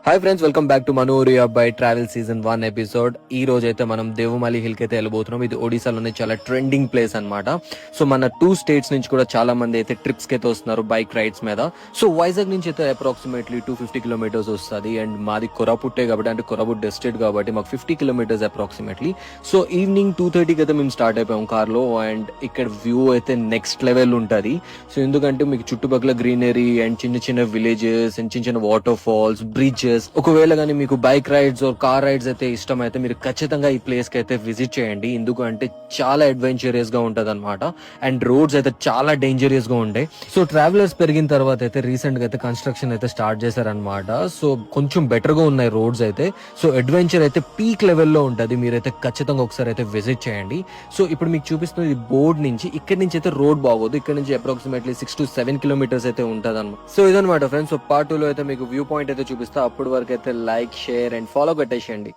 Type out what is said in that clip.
Hi friends, welcome back to మనూరి అబ్బాయి travel season 1 episode. ఈ రోజు అయితే మనం దేవమాలి హిల్ కి అయితే వెళ్ళబోతున్నాం. ఇది ఒడిశాలోనే చాలా ట్రెండింగ్ ప్లేస్ అన్నమాట. సో మన 2 స్టేట్స్ నుంచి కూడా చాలా మంది అయితే ట్రిప్స్ కి అయితే వస్తున్నారు బైక్ రైడ్స్ మీద. సో వైజాగ్ నుంచి అయితే అప్రాక్సిమేట్లీ 250 కిలోమీటర్స్ వస్తుంది. అండ్ మాది కొరాపుట్టే కాబట్టి, అంటే కొరాపుట్ డిస్ట్రిక్ట్ కాబట్టి మాకు 50 కిలోమీటర్స్ అప్రాక్సిమేట్లీ. సో ఈవినింగ్ 2:30కి అయితే మేము స్టార్ట్ అయిపోయాం కార్లో. అండ్ ఇక్కడ వ్యూ అయితే నెక్స్ట్ లెవెల్ ఉంటుంది. సో ఎందుకంటే మీకు చుట్టుపక్కల గ్రీనరీ అండ్ చిన్న చిన్న విలేజెస్ అండ్ చిన్న చిన్న వాటర్ ఫాల్స్, బ్రిడ్జెస్. ఒకవేళ కానీ మీకు bike rides or car rides అయితే ఇష్టం అయితే మీరు ఖచ్చితంగా ఈ ప్లేస్ కి అయితే విజిట్ చేయండి. ఎందుకంటే చాలా అడ్వెంచరస్ గా ఉంటది అనమాట. అండ్ రోడ్స్ అయితే చాలా డేంజరస్ గా ఉంటాయి. సో ట్రావెలర్స్ పెరిగిన తర్వాత అయితే రీసెంట్ గా అయితే కన్స్ట్రక్షన్ అయితే స్టార్ట్ చేశారనమాట. సో కొంచెం బెటర్ గా ఉన్నాయి రోడ్స్ అయితే. సో అడ్వెంచర్ అయితే పీక్ లెవెల్లో ఉంటది. మీరైతే ఖచ్చితంగా ఒకసారి అయితే విజిట్ చేయండి. సో ఇప్పుడు మీకు చూపిస్తున్న బోర్డ్ నుంచి ఇక్కడ నుంచి అయితే రోడ్ బాగోదు. ఇక్కడ నుంచి అప్రాక్సిమేట్లీ 6 to 7 కిలోమీటర్స్ అయితే ఉంటది అనమాట. సో ఇదనమాట ఫ్రెండ్స్. సో పార్ట్ 2 లో అయితే మీకు వ్యూ పాయింట్ అయితే చూపిస్తా. అప్పటి వరకు అయితే లైక్, షేర్ అండ్ ఫాలో పెట్టేసేయండి.